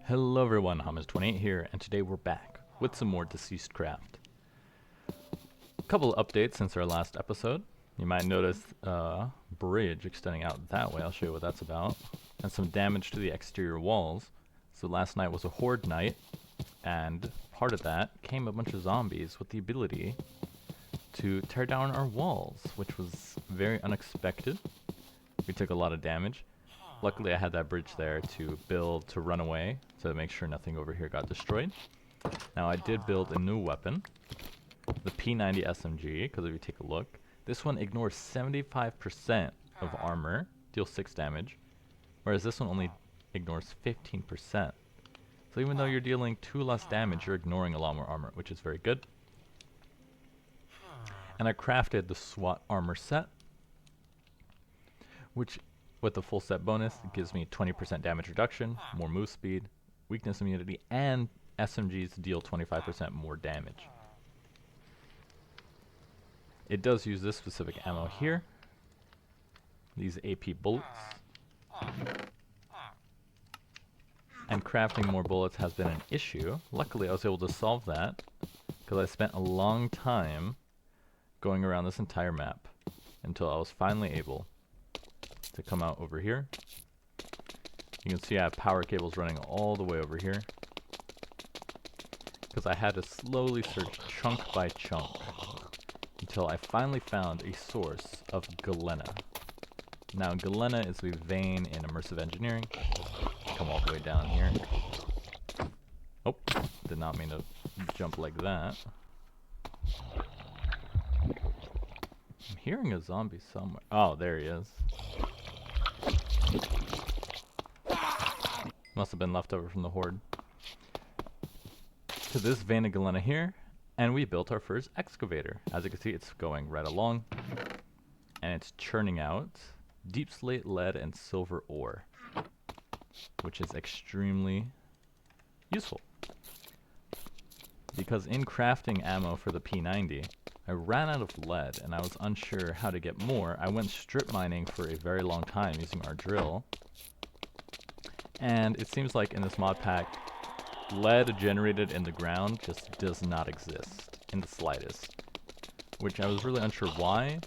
Hello everyone, Hamas28 here, and today we're back with some more DeceasedCraft. A couple of updates since our last episode. You might notice a bridge extending out that way. I'll show you what that's about. And some damage to the exterior walls. So last night was a horde night, and part of that came a bunch of zombies with the ability to tear down our walls, which was very unexpected. We took a lot of damage. Luckily I had that bridge there to build to run away, to make sure nothing over here got destroyed. Now I did build a new weapon, the P90 SMG, because if you take a look, this one ignores 75% of armor, deals 6 damage, whereas this one only ignores 15%. So even though you're dealing 2 less damage, you're ignoring a lot more armor, which is very good. And I crafted the SWAT armor set, which with the full set bonus, it gives me 20% damage reduction, more move speed, weakness immunity, and SMGs deal 25% more damage. It does use this specific ammo here, these AP bullets. And crafting more bullets has been an issue. Luckily I was able to solve that, because I spent a long time going around this entire map until I was finally able to come out over here. You can see I have power cables running all the way over here, because I had to slowly search chunk by chunk until I finally found a source of galena. Now galena is the vein in immersive engineering. Come all the way down here. Oh, did not mean to jump like that. I'm hearing a zombie somewhere. Oh, there he is. Must have been left over from the horde. To this vein of galena here, and we built our first excavator. As you can see, it's going right along, and it's churning out deep slate, lead, and silver ore, which is extremely useful. Because in crafting ammo for the P90, I ran out of lead, and I was unsure how to get more. I went strip mining for a very long time using our drill. And it seems like in this mod pack, lead generated in the ground just does not exist in the slightest. Which I was really unsure why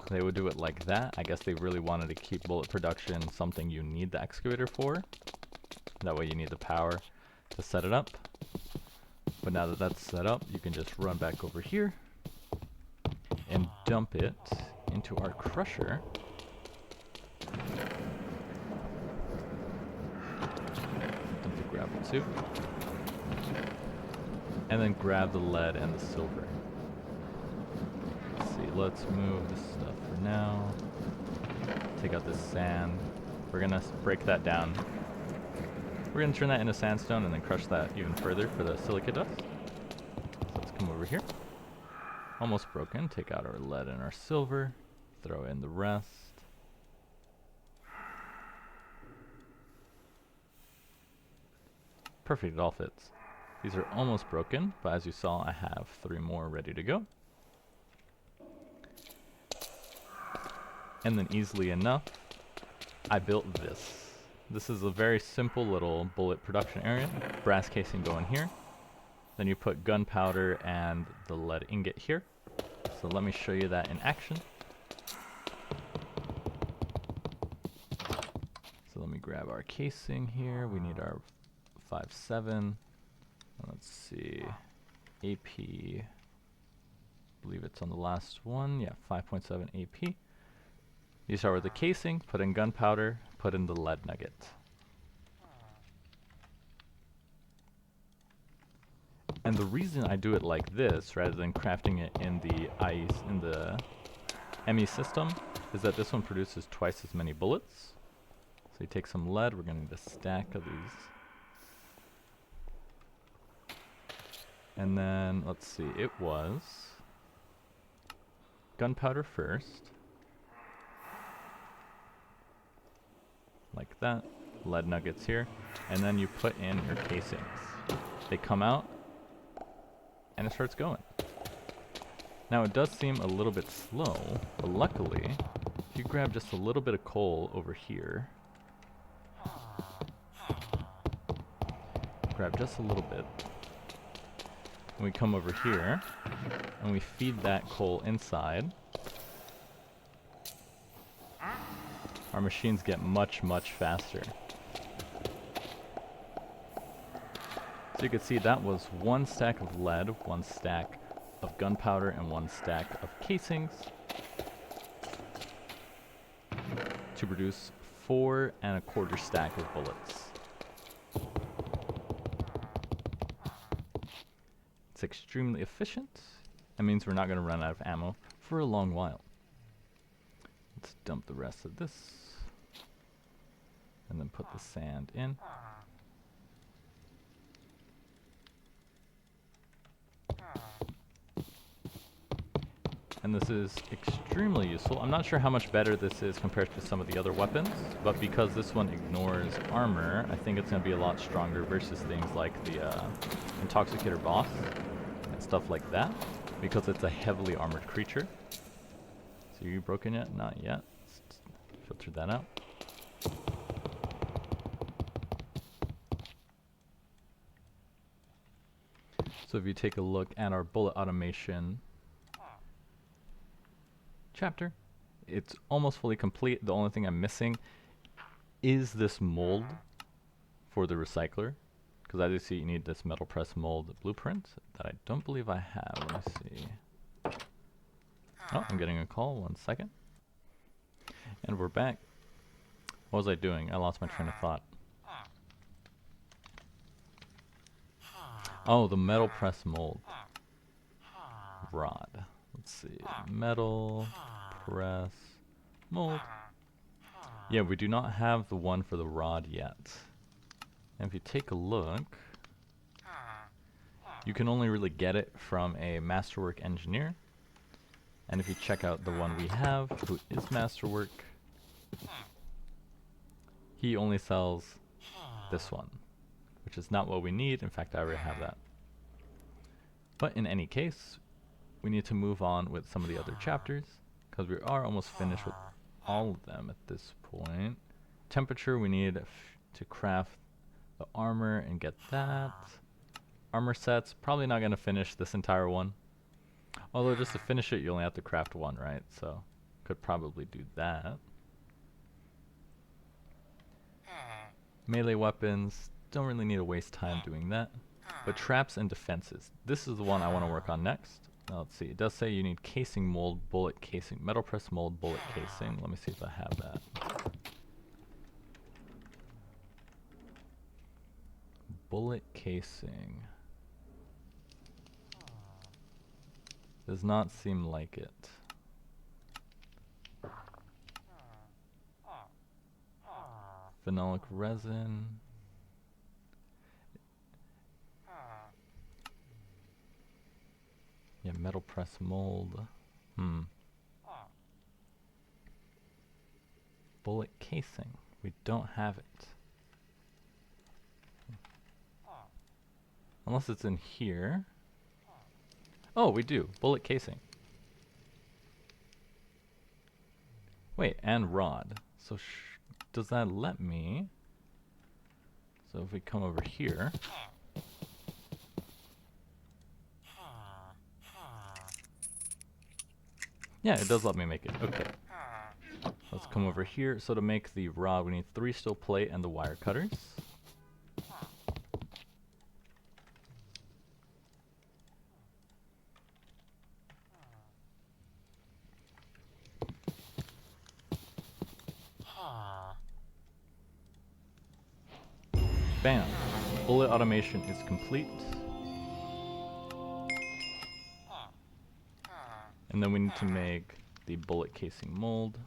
they would do it like that. I guess they really wanted to keep bullet production something you need the excavator for. That way you need the power to set it up. But now that that's set up, you can just run back over here and dump it into our crusher. Gravel too. And then grab the lead and the silver. Let's see, let's move this stuff for now. Take out this sand. We're gonna break that down. We're gonna turn that into sandstone and then crush that even further for the silica dust. So let's come over here. Almost broken. Take out our lead and our silver. Throw in the rest. Perfect, it all fits. These are almost broken, but as you saw, I have 3 more ready to go. And then easily enough, I built this. This is a very simple little bullet production area. Brass casing going here. Then you put gunpowder and the lead ingot here. So let me show you that in action. So let me grab our casing here. We need our 5.7. Let's see. AP. I believe it's on the last one. Yeah, 5.7 AP. You start with the casing, put in gunpowder, put in the lead nugget. And the reason I do it like this, rather than crafting it in the ME system, is that this one produces twice as many bullets. So you take some lead, we're going to need a stack of these. And then, let's see, it was gunpowder first. Like that. Lead nuggets here. And then you put in your casings. They come out, and it starts going. Now it does seem a little bit slow, but luckily, if you grab just a little bit of coal over here, grab just a little bit. And we come over here, and we feed that coal inside. Our machines get much, much faster. So you can see that was 1 stack of lead, 1 stack of gunpowder, and 1 stack of casings to produce 4 1/4 stack of bullets. It's extremely efficient. That means we're not going to run out of ammo for a long while. Let's dump the rest of this and then put the sand in. And this is extremely useful. I'm not sure how much better this is compared to some of the other weapons, but because this one ignores armor, I think it's going to be a lot stronger versus things like the Intoxicator boss and stuff like that, because it's a heavily armored creature. So are you broken yet? Not yet. Let's filter that out. So if you take a look at our bullet automation chapter, it's almost fully complete. The only thing I'm missing is this mold for the recycler, because as you see, you need this metal press mold blueprint that I don't believe I have. Let me see. Oh, I'm getting a call. 1 second. And we're back. What was I doing? I lost my train of thought. Oh, the metal press mold rod. Let's see. Metal press mold. Yeah, we do not have the one for the rod yet. And if you take a look, you can only really get it from a Masterwork engineer. And if you check out the one we have, who is Masterwork, he only sells this one, which is not what we need. In fact, I already have that. But in any case, we need to move on with some of the other chapters, because we are almost finished with all of them at this point. Temperature, we need to craft the armor and get that. Armor sets, probably not going to finish this entire one. Although just to finish it, you only have to craft 1, right? So, could probably do that. Melee weapons, don't really need to waste time doing that. But traps and defenses, this is the one I want to work on next. Now let's see, it does say you need casing mold, bullet casing, metal press mold, bullet casing. Let me see if I have that. Bullet casing. Does not seem like it. Phenolic resin. Yeah, metal press mold. Bullet casing. We don't have it. Unless it's in here. Oh, we do. Bullet casing. Wait, and rod. So does that let me? So if we come over here. Yeah, it does let me make it. Okay. Let's come over here. So to make the rod, we need 3 steel plate and the wire cutters. Bam! Bullet automation is complete. And then we need to make the bullet casing mold.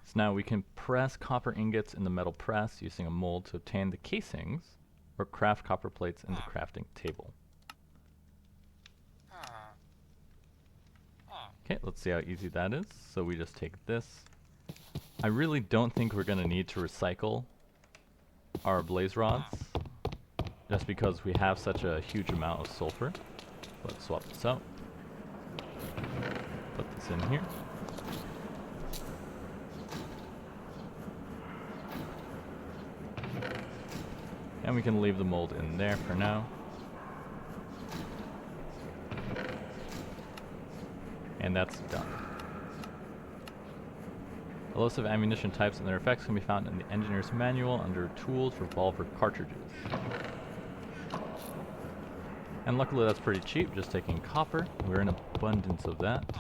So now we can press copper ingots in the metal press using a mold to obtain the casings, or craft copper plates in the crafting table. Okay, let's see how easy that is. So we just take this. I really don't think we're going to need to recycle our blaze rods, just because we have such a huge amount of sulfur. Let's swap this out. Put this in here. And we can leave the mold in there for now. And that's done. A list of ammunition types and their effects can be found in the engineer's manual under tools, revolver, cartridges. And luckily that's pretty cheap, just taking copper. We're in abundance of that.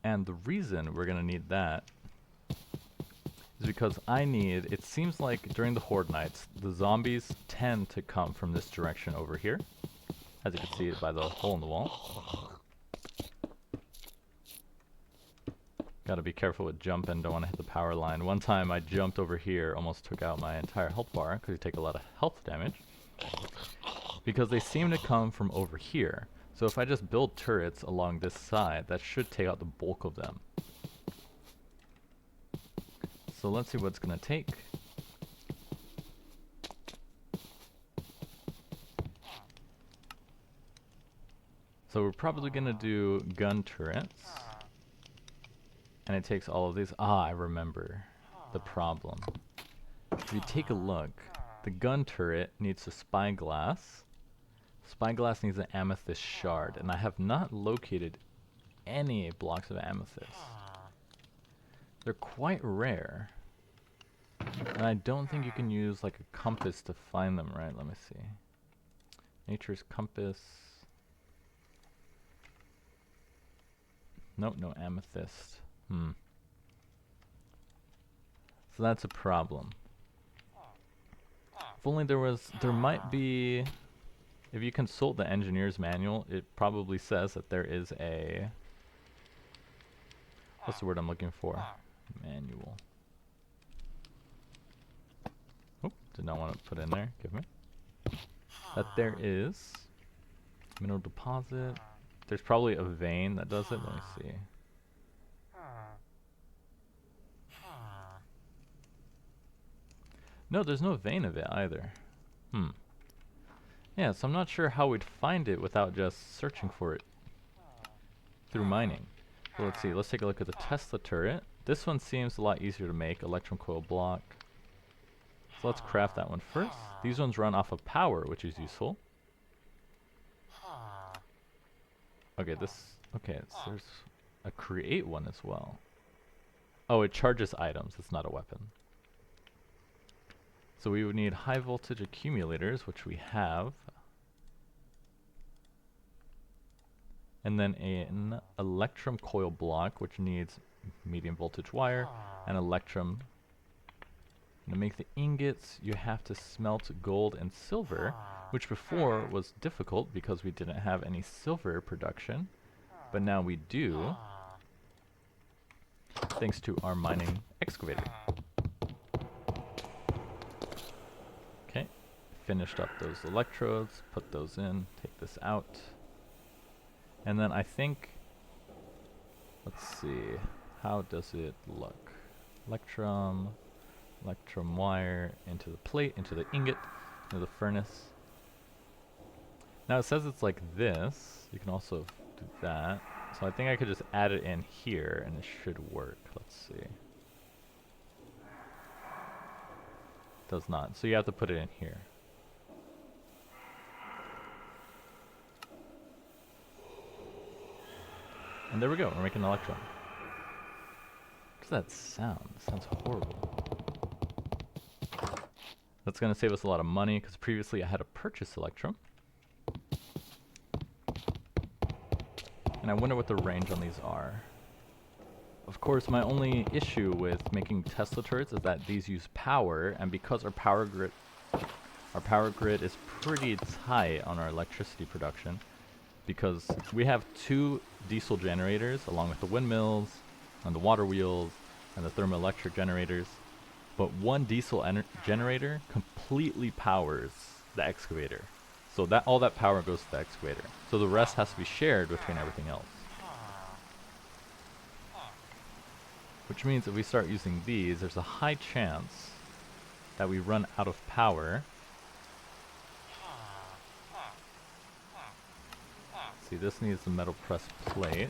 And the reason we're gonna need that is because it seems like during the Horde nights, the zombies tend to come from this direction over here. As you can see it by the hole in the wall. Gotta be careful with jumping, don't want to hit the power line. One time I jumped over here, almost took out my entire health bar, because you take a lot of health damage. Because they seem to come from over here. So if I just build turrets along this side, that should take out the bulk of them. So let's see what it's gonna take. So we're probably gonna do gun turrets. And it takes all of these. Ah, I remember the problem. If you take a look, the gun turret needs a spyglass. Spyglass needs an amethyst shard, and I have not located any blocks of amethyst. They're quite rare. And I don't think you can use like a compass to find them, right? Let me see. Nature's compass. Nope, no amethyst. So that's a problem. If only there might be, if you consult the engineer's manual, it probably says that there is a, what's the word I'm looking for? Manual. Oh, did not want to put in there, give me. That there is mineral deposit. There's probably a vein that does it, let me see. No, there's no vein of it either. Yeah, so I'm not sure how we'd find it without just searching for it through mining. So let's see, let's take a look at the Tesla turret. This one seems a lot easier to make, electrum coil block. So let's craft that one first. These ones run off of power, which is useful. Okay, so there's a create one as well. Oh, it charges items, it's not a weapon. So we would need high voltage accumulators, which we have. And then an electrum coil block, which needs medium voltage wire, and electrum. To make the ingots, you have to smelt gold and silver, which before was difficult because we didn't have any silver production. But now we do, thanks to our mining excavator. Okay, finished up those electrodes, put those in, take this out. And then I think, let's see, how does it look? Electrum wire into the plate, into the ingot, into the furnace. Now it says it's like this. You can also do that. So I think I could just add it in here and it should work. Let's see. Does not. So you have to put it in here. And there we go. We're making an electron. What does that sound? It sounds horrible. That's going to save us a lot of money because previously I had to purchase electrum. And I wonder what the range on these are. Of course, my only issue with making Tesla turrets is that these use power, and because our power grid is pretty tight on our electricity production, because we have 2 diesel generators along with the windmills and the water wheels and the thermoelectric generators, but one diesel generator completely powers the excavator. So that all that power goes to the excavator. So the rest has to be shared between everything else. Which means if we start using these, there's a high chance that we run out of power. See, this needs the metal press plate.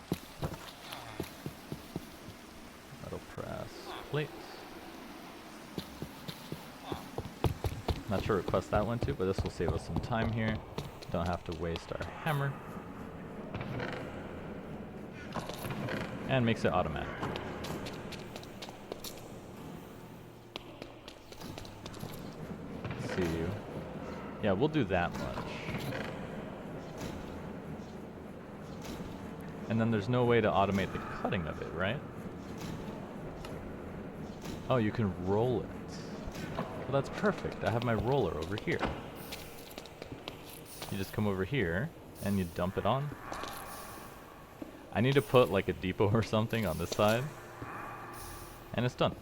Metal press plate. Not sure what quest that went to, but this will save us some time here. Don't have to waste our hammer. And makes it automatic. Let's see. Yeah, we'll do that much. And then there's no way to automate the cutting of it, right? Oh, you can roll it. Well, that's perfect. I have my roller over here. You just come over here and you dump it on. I need to put like a depot or something on this side. And it's done.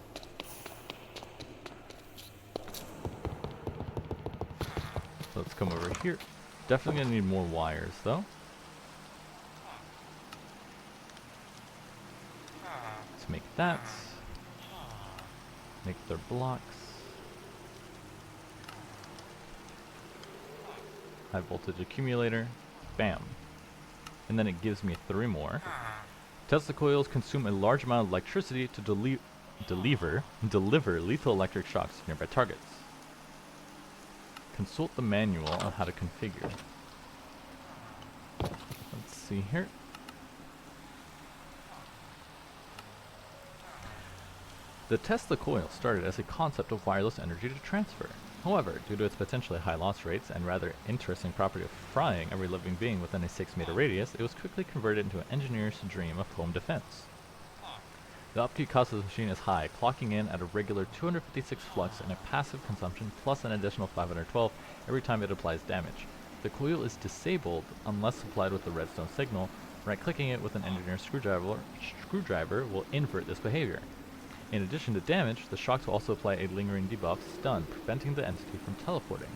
So let's come over here. Definitely gonna need more wires though. Let's make that. Make their blocks. High voltage accumulator. Bam. And then it gives me 3 more. Tesla coils consume a large amount of electricity to deliver lethal electric shocks to nearby targets. Consult the manual on how to configure. Let's see here. The Tesla coil started as a concept of wireless energy to transfer. However, due to its potentially high loss rates and rather interesting property of frying every living being within a 6-meter radius, it was quickly converted into an engineer's dream of home defense. The upkeep cost of the machine is high, clocking in at a regular 256 flux and a passive consumption plus an additional 512 every time it applies damage. The coil is disabled unless supplied with the redstone signal. Right-clicking it with an engineer's screwdriver will invert this behavior. In addition to damage, the shocks will also apply a lingering debuff stun, preventing the entity from teleporting.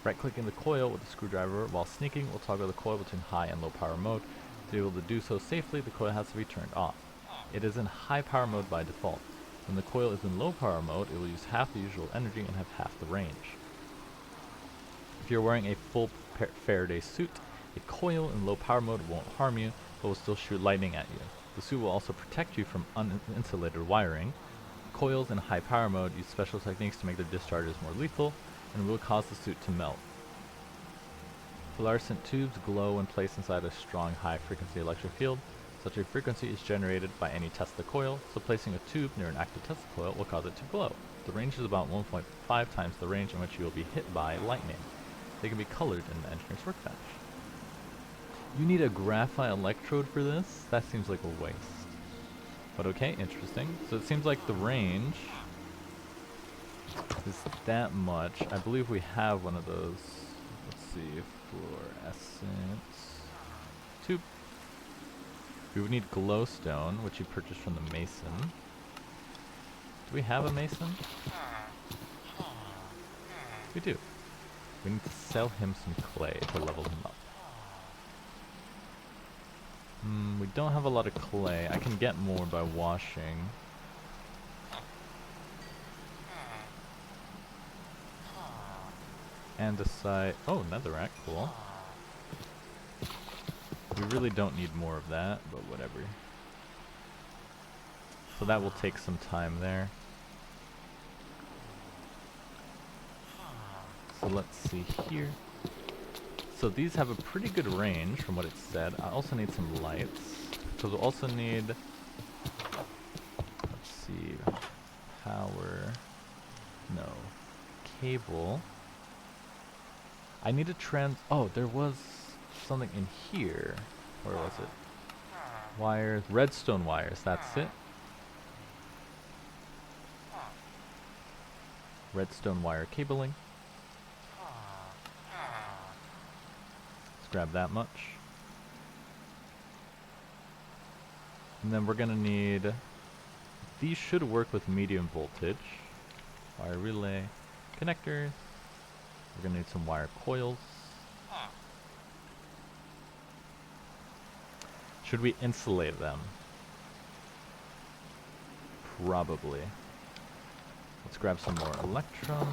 Right-clicking the coil with the screwdriver while sneaking will toggle the coil between high and low power mode. To be able to do so safely, the coil has to be turned off. It is in high power mode by default. When the coil is in low power mode, it will use half the usual energy and have half the range. If you're wearing a full Faraday suit, a coil in low power mode won't harm you, but will still shoot lightning at you. The suit will also protect you from uninsulated wiring. Coils in high power mode use special techniques to make their discharges more lethal and will cause the suit to melt. Fluorescent tubes glow when placed inside a strong high frequency electric field. Such a frequency is generated by any Tesla coil, so placing a tube near an active Tesla coil will cause it to glow. The range is about 1.5 times the range in which you will be hit by lightning. They can be colored in the engineer's workbench. You need a graphite electrode for this? That seems like a waste. But okay, interesting. So it seems like the range is that much. I believe we have one of those. Let's see, fluorescence tube. We would need glowstone, which you purchased from the mason. Do we have a mason? We do. We need to sell him some clay to level him up. We don't have a lot of clay. I can get more by washing. Andesite. Oh, netherrack. Cool. We really don't need more of that, but whatever. So that will take some time there. So let's see here. So these have a pretty good range from what it said. I also need some lights. So we'll also need, let's see, power, no, cable. I need to oh, there was something in here. Where was it? Wires, redstone wires, that's it. Redstone wire cabling. Grab that much. And then we're gonna need, these should work with medium voltage. Wire relay connectors. We're gonna need some wire coils. Should we insulate them? Probably. Let's grab some more electrum.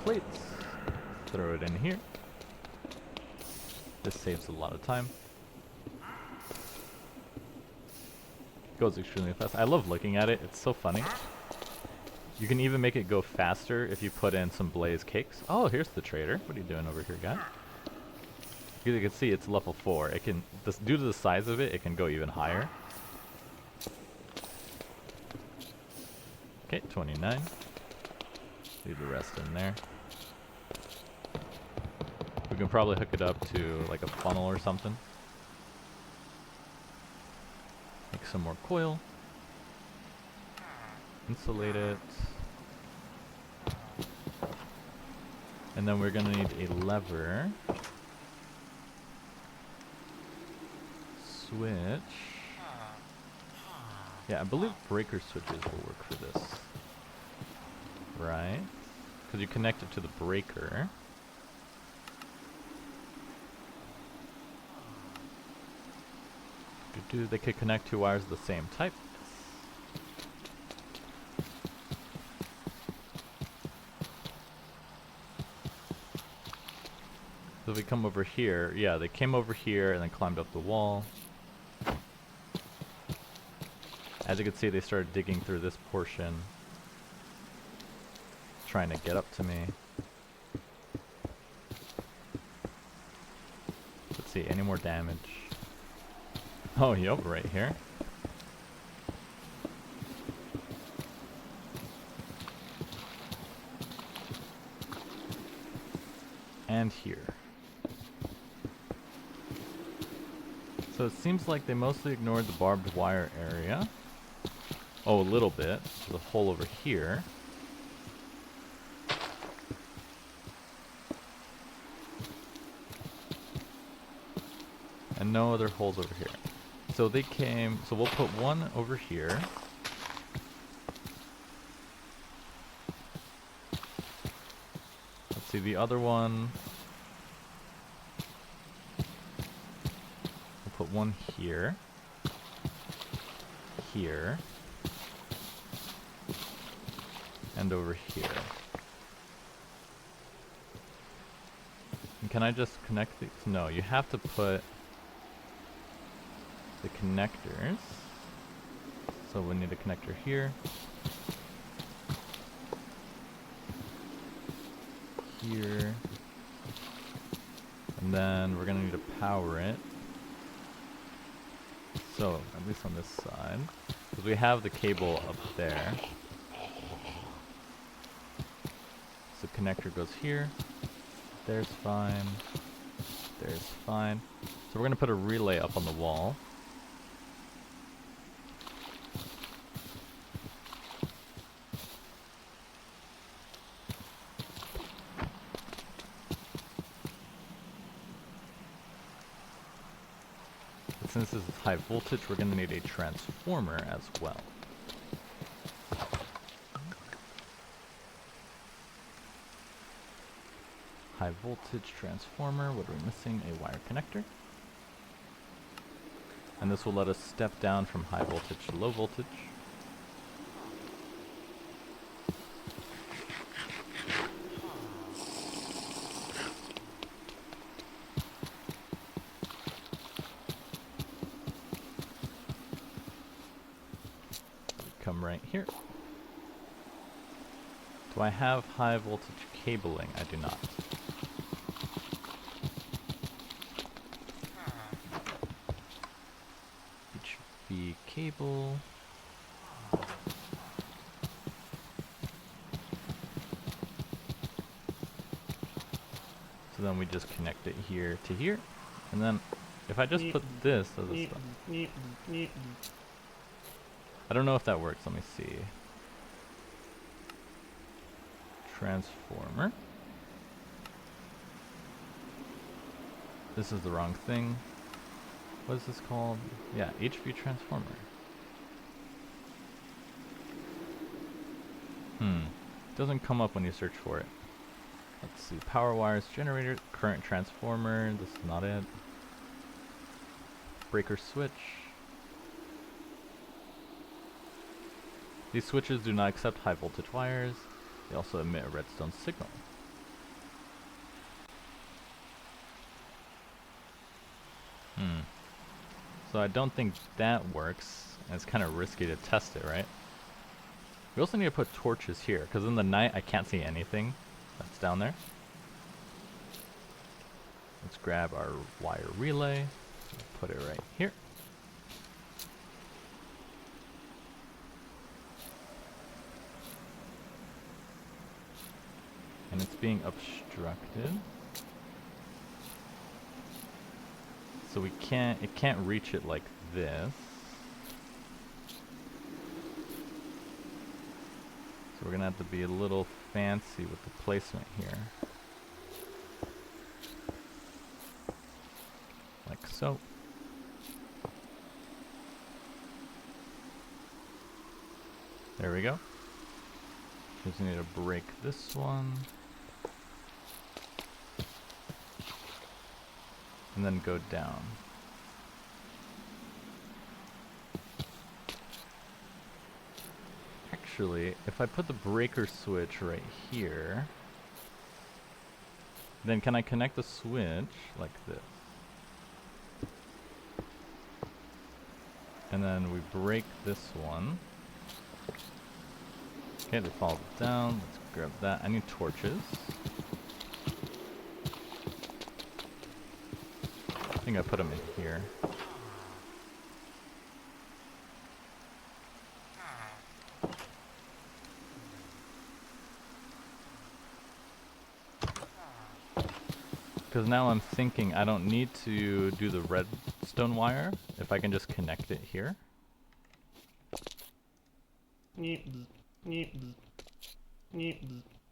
Plates. Throw it in here. This saves a lot of time. Goes extremely fast. I love looking at it. It's so funny. You can even make it go faster if you put in some blaze cakes. Oh, here's the trader. What are you doing over here, guy? You can see it's level 4. It can, due to the size of it, it can go even higher. Okay, 29. Leave the rest in there. We can probably hook it up to like a funnel or something. Make some more coil. Insulate it. And then we're going to need a lever. Switch. Yeah, I believe breaker switches will work for this. Right? Because you connect it to the breaker. They could connect 2 wires of the same type. So if we come over here, yeah, they came over here and then climbed up the wall. As you can see, they started digging through this portion, trying to get up to me. Let's see, any more damage? Oh, yep, right here. And here. So it seems like they mostly ignored the barbed wire area. Oh, a little bit. There's a hole over here. And no other holes over here. So they came, so we'll put one over here. Let's see, the other one. We'll put one here. Here. And over here. And can I just connect these? No, you have to put the connectors. So we need a connector here. Here. And then we're gonna need to power it. So, at least on this side. Because we have the cable up there. So connector goes here. There's fine. There's fine. So we're gonna put a relay up on the wall. Since this is high voltage, we're going to need a transformer as well. High voltage transformer. What are we missing? A wire connector. And this will let us step down from high voltage to low voltage. Come right here. Do I have high voltage cabling? I do not. HV cable. So then we just connect it here to here. And then if I just put this as a stuff. I don't know if that works. Let me see. Transformer. This is the wrong thing. What is this called? Yeah, HV transformer. Doesn't come up when you search for it. Let's see. Power wires, generator, current transformer. This is not it. Breaker switch. These switches do not accept high voltage wires. They also emit a redstone signal. So I don't think that works, and it's kind of risky to test it, right? We also need to put torches here, because in the night I can't see anything that's down there. Let's grab our wire relay, put it right here. And it's being obstructed. So it can't reach it like this. So we're gonna have to be a little fancy with the placement here. Like so. There we go. Just need to break this one. And then go down. Actually, if I put the breaker switch right here, then can I connect the switch like this? And then we break this one. Okay, they fall down. Let's grab that. I need torches. I think I put them in here. Because now I'm thinking I don't need to do the redstone wire if I can just connect it here.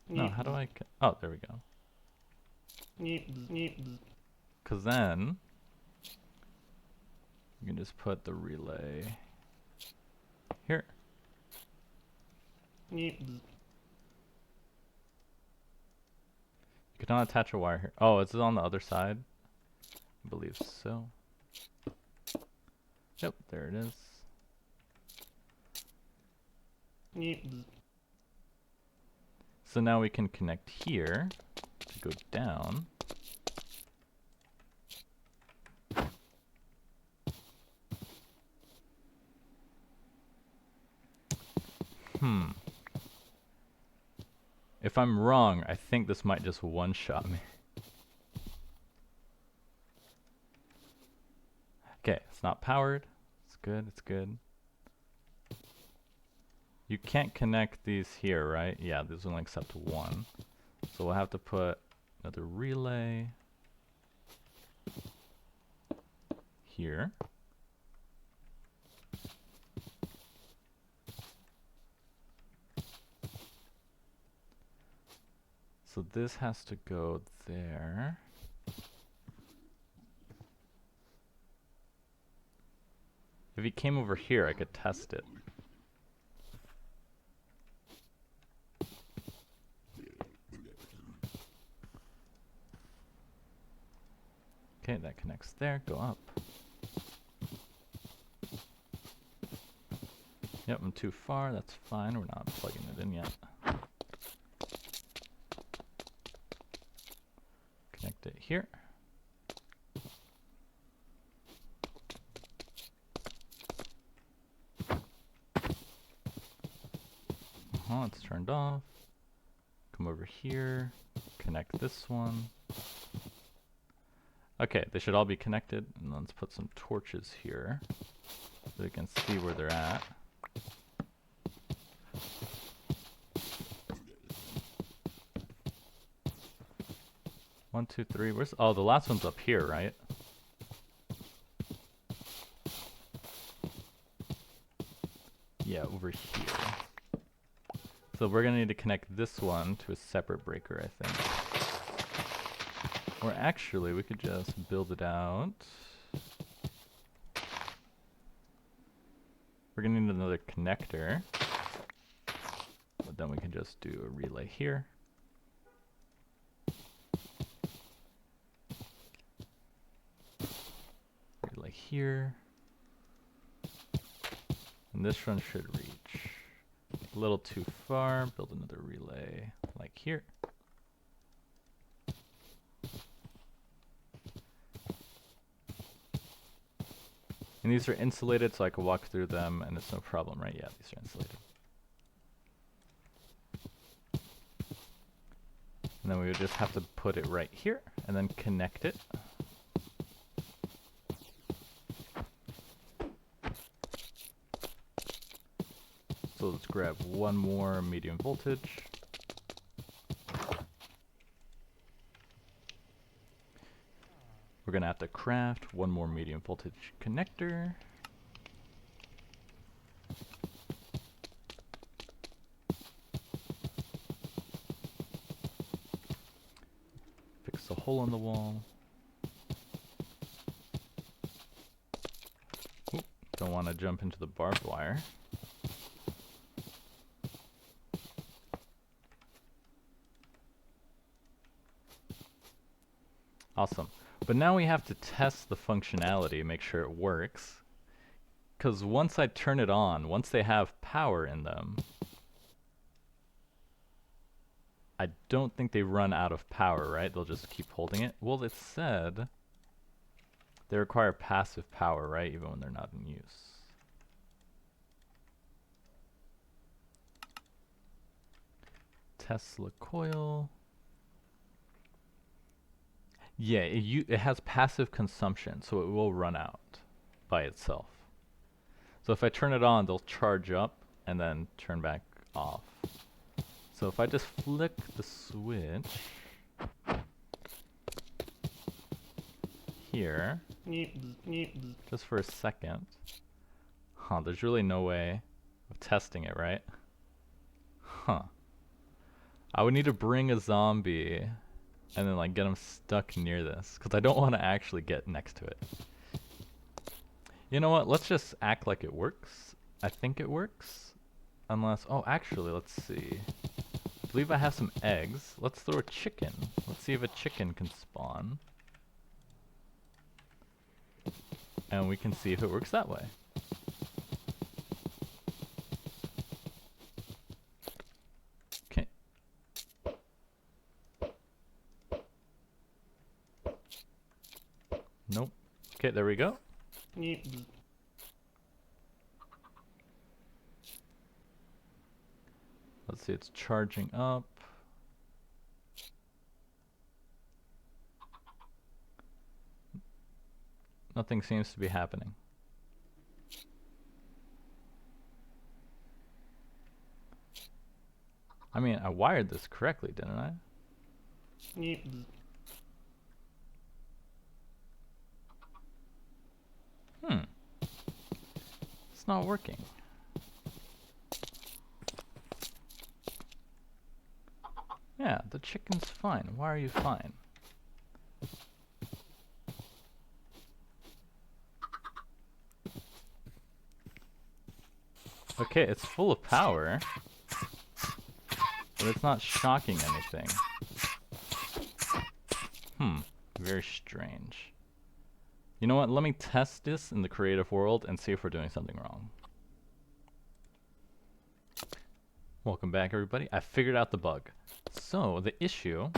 No, how do I... Oh, there we go. Because then you can just put the relay here. You cannot attach a wire here. Oh, is it on the other side? I believe so. Yep, there it is. So now we can connect here to go down. If I'm wrong, I think this might just one-shot me. Okay, it's not powered. It's good, it's good. You can't connect these here, right? Yeah, these only accept one. So we'll have to put another relay here. So this has to go there. If he came over here, I could test it. Okay, that connects there. Go up. Yep, I'm too far. That's fine. We're not plugging it in yet. Connect it here. It's turned off. Come over here. Connect this one. Okay, they should all be connected. And let's put some torches here so we can see where they're at. One, two, three. Where's... Oh, the last one's up here, right? Yeah, over here. So we're gonna need to connect this one to a separate breaker, I think. Or actually, we could just build it out. We're gonna need another connector. But then we can just do a relay here. Relay here. And this one should reach. A little too far. Build another relay like here. And these are insulated, so I can walk through them, and it's no problem, right? Yeah, these are insulated. And then we would just have to put it right here, and then connect it. So let's grab one more medium voltage. We're going to have to craft one more medium voltage connector. Fix a hole in the wall. Oop, don't want to jump into the barbed wire. Awesome. But now we have to test the functionality, make sure it works. Because once I turn it on, once they have power in them, I don't think they run out of power, right? They'll just keep holding it. Well, it said they require passive power, right? Even when they're not in use. Tesla coil. Yeah, it has passive consumption, so it will run out by itself. So if I turn it on, they'll charge up and then turn back off. So if I just flick the switch here, just for a second. Huh, there's really no way of testing it, right? Huh. I would need to bring a zombie and then like get them stuck near this, because I don't want to actually get next to it. You know what, let's just act like it works. I think it works. Unless, oh actually, let's see. I believe I have some eggs. Let's throw a chicken. Let's see if a chicken can spawn. And we can see if it works that way. Okay. Nope. Okay, there we go. Let's see, it's charging up. Nothing seems to be happening. I mean, I wired this correctly, didn't I? It's not working. Yeah, the chicken's fine. Why are you fine? Okay, it's full of power, but it's not shocking anything. Very strange. You know what? Let me test this in the creative world and see if we're doing something wrong. Welcome back, everybody. I figured out the bug. So, the issue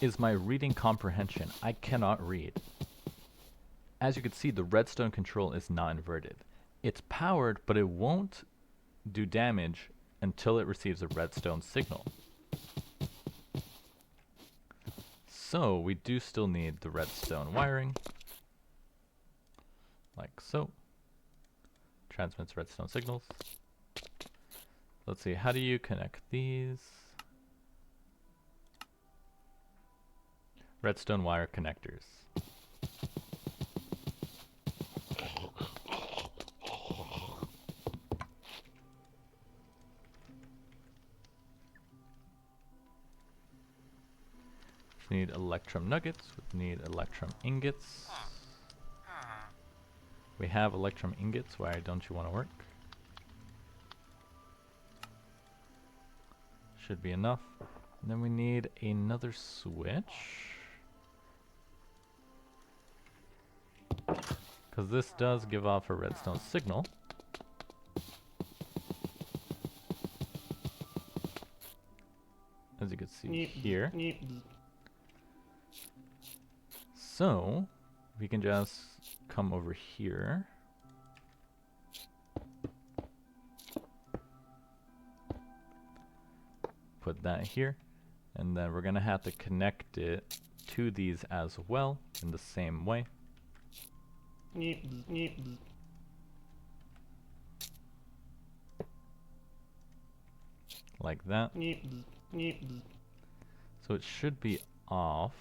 is my reading comprehension. I cannot read. As you can see, the redstone control is not inverted. It's powered, but it won't do damage until it receives a redstone signal. So, we do still need the redstone wiring. Like so. Transmits redstone signals. Let's see, how do you connect these? Redstone wire connectors. We need electrum nuggets, we need electrum ingots. We have electrum ingots, why don't you want to work? Should be enough. And then we need another switch. Because this does give off a redstone signal. As you can see here. So, we can just come over here. Put that here. And then we're going to have to connect it to these as well in the same way. Like that. So it should be off.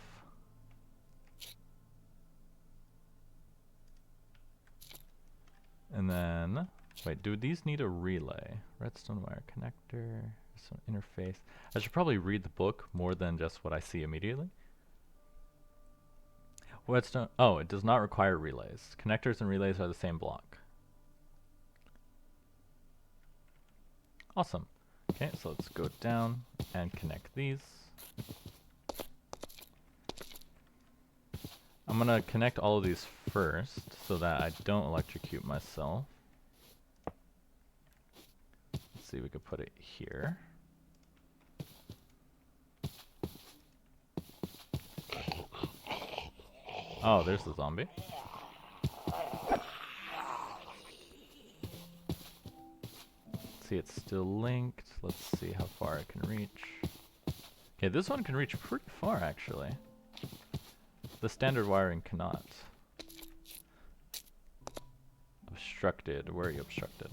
And then, wait, do these need a relay? Redstone wire connector, some interface. I should probably read the book more than just what I see immediately. Redstone, oh, it does not require relays. Connectors and relays are the same block. Awesome. Okay, so let's go down and connect these. I'm gonna connect all of these first so that I don't electrocute myself. Let's see, we could put it here. Oh, there's the zombie. See, it's still linked. Let's see how far it can reach. Okay, this one can reach pretty far, actually. The standard wiring cannot. Obstructed. Where are you obstructed?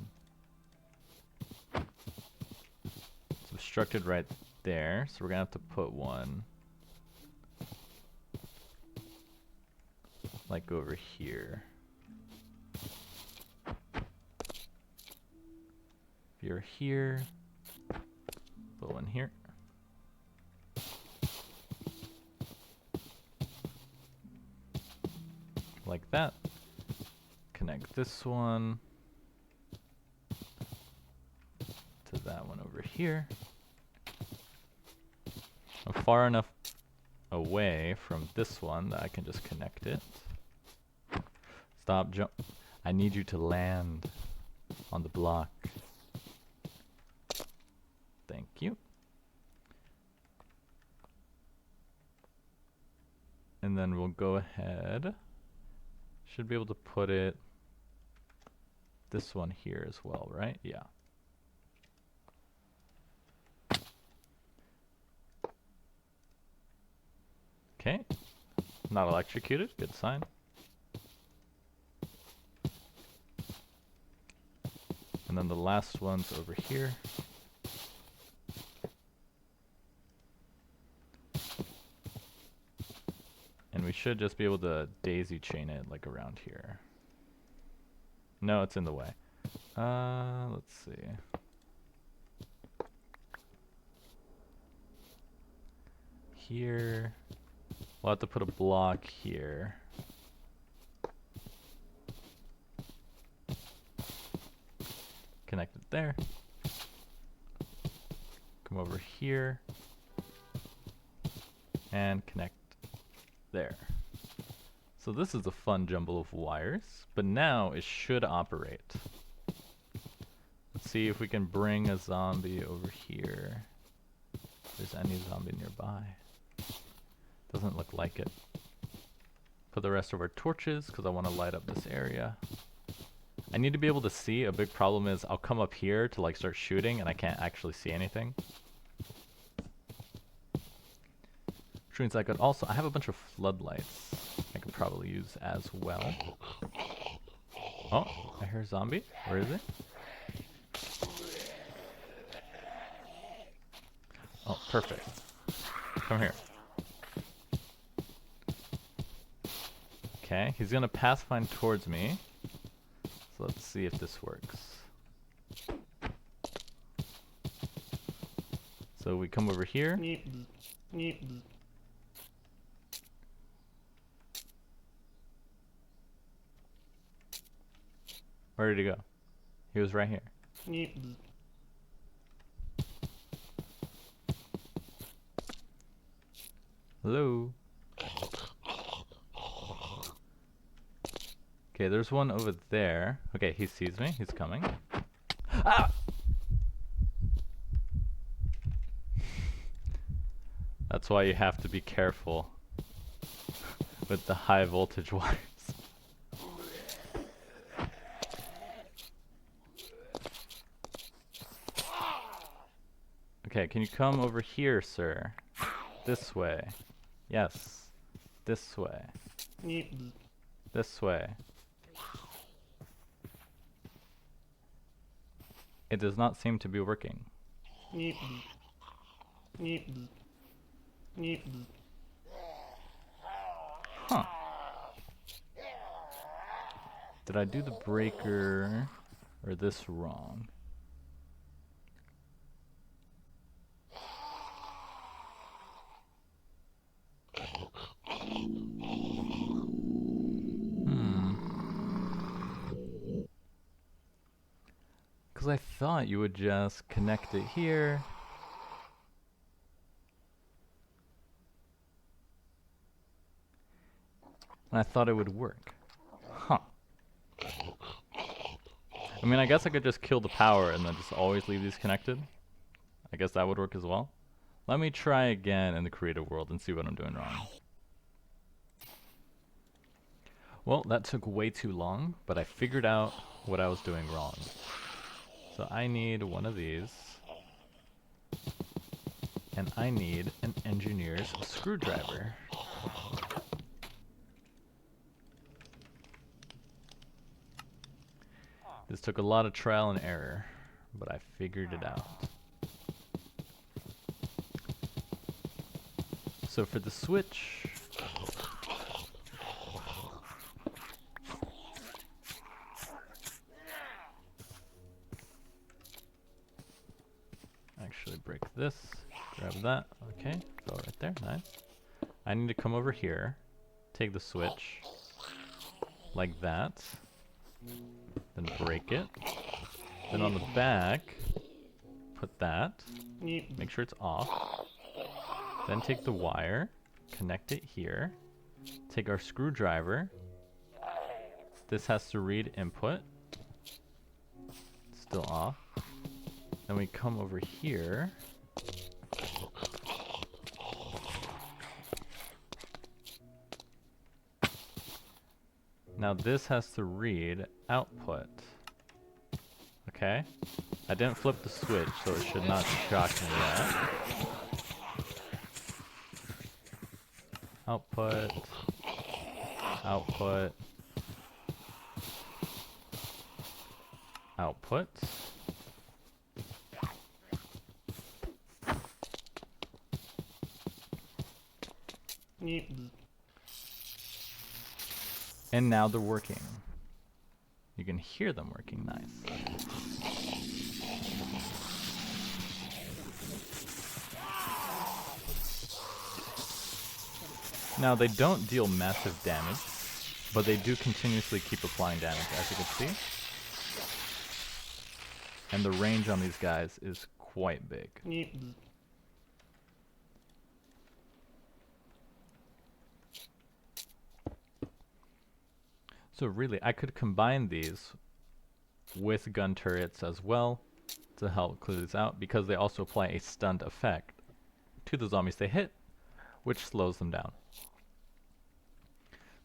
It's obstructed right there, so we're gonna have to put one like over here. If you're here, put one here. Like that. Connect this one to that one over here. I'm far enough away from this one that I can just connect it. Stop jump. I need you to land on the block. Thank you. And then we'll go ahead. Should be able to put it this one here as well, right? Yeah. Okay. Not electrocuted. Good sign. And then the last one's over here. And we should just be able to daisy chain it like around here. No, it's in the way. Let's see. Here. We'll have to put a block here. Connect it there. Come over here. And connect there. So this is a fun jumble of wires, but now it should operate. Let's see if we can bring a zombie over here. If there's any zombie nearby. Doesn't look like it. Put the rest of our torches, because I want to light up this area. I need to be able to see. A big problem is I'll come up here to like start shooting and I can't actually see anything. Which means I could also, I have a bunch of floodlights I could probably use as well. Oh, I hear a zombie. Where is it? Oh, perfect. Come here. Okay, he's gonna pathfind towards me. So let's see if this works. So we come over here. Where did he go? He was right here. Hello? Okay, there's one over there. Okay, he sees me. He's coming. Ah! That's why you have to be careful with the high voltage wires. Okay, can you come over here, sir? This way. Yes. This way. This way. It does not seem to be working. Huh. Did I do the breaker or this wrong? Because I thought you would just connect it here. And I thought it would work. Huh. I mean, I guess I could just kill the power and then just always leave these connected. I guess that would work as well. Let me try again in the creative world and see what I'm doing wrong. Well, that took way too long, but I figured out what I was doing wrong. So I need one of these. And I need an engineer's screwdriver. This took a lot of trial and error, but I figured it out. So for the switch, actually break this, grab that, okay, go right there, nice. I need to come over here, take the switch, like that, then break it, then on the back, put that, make sure it's off, then take the wire, connect it here, take our screwdriver, this has to read input, still off, then we come over here, now this has to read output. Okay, I didn't flip the switch, so it should not shock me yet. Output, output, output. And now they're working. You can hear them working nice. Now they don't deal massive damage, but they do continuously keep applying damage, as you can see. And the range on these guys is quite big. So really, I could combine these with gun turrets as well to help clear these out, because they also apply a stunned effect to the zombies they hit, which slows them down.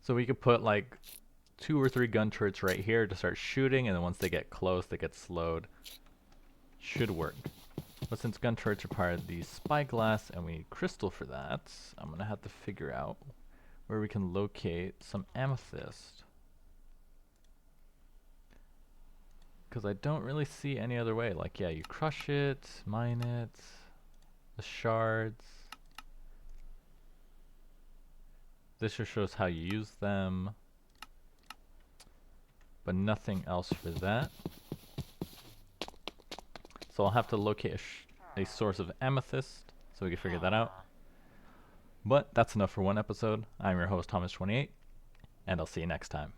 So we could put like 2 or 3 gun turrets right here to start shooting, and then once they get close, they get slowed. Should work. But since gun turrets require the spyglass and we need crystal for that, I'm gonna have to figure out where we can locate some amethyst. Because I don't really see any other way. Like, yeah, you crush it, mine it, the shards. This just shows how you use them, but nothing else for that. So I'll have to locate a source of amethyst so we can figure that out. But that's enough for one episode. I'm your host, Thomas28, and I'll see you next time.